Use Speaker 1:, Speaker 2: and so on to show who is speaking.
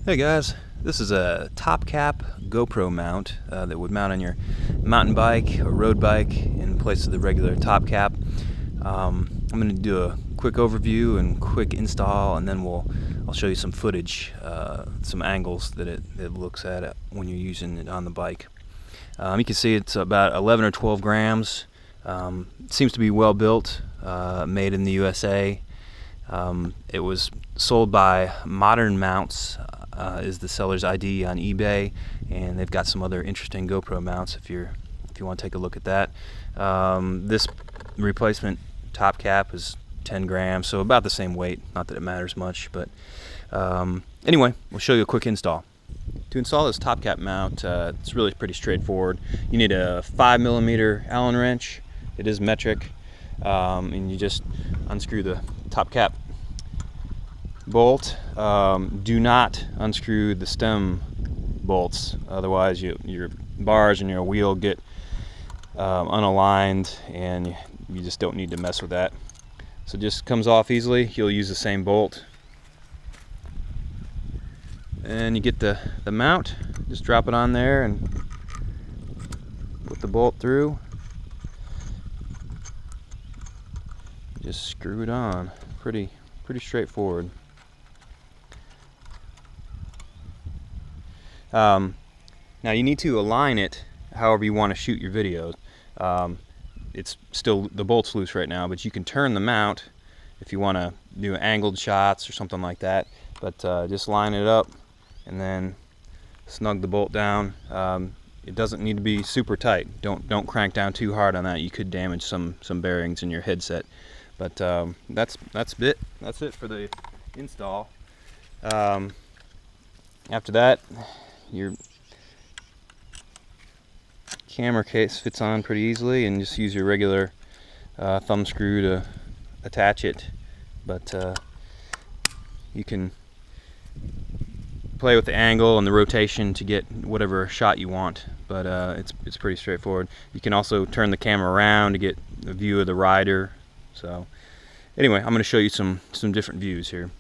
Speaker 1: Hey guys, this is a top cap GoPro mount that would mount on your mountain bike or road bike in place of the regular top cap. I'm going to do a quick overview and quick install, and then I'll show you some footage, some angles that it looks at when you're using it on the bike. You can see it's about 11 or 12 grams. It seems to be well built, made in the USA. It was sold by Modernmounts, is the seller's ID on eBay, and they've got some other interesting GoPro mounts if you want to take a look at that. This replacement top cap is 10 grams, so about the same weight. Not that it matters much, but anyway, we'll show you a quick install. To install this top cap mount, it's really pretty straightforward. You need a 5mm Allen wrench. It is metric, and you just unscrew the top cap bolt. Do not unscrew the stem bolts, otherwise your bars and your wheel get unaligned, and you just don't need to mess with that. So it just comes off easily. You'll use the same bolt, and you get the mount. Just drop it on there and put the bolt through. Just screw it on. Pretty straightforward. Now you need to align it however you want to shoot your videos. It's still, the bolt's loose right now, but you can turn the mount if you want to do angled shots or something like that. But just line it up and then snug the bolt down. It doesn't need to be super tight. Don't crank down too hard on that. You could damage some bearings in your headset. But that's it for the install. After that, your camera case fits on pretty easily, and just use your regular thumb screw to attach it. But you can play with the angle and the rotation to get whatever shot you want, but it's pretty straightforward. You can also turn the camera around to get a view of the rider. So anyway, I'm going to show you some different views here.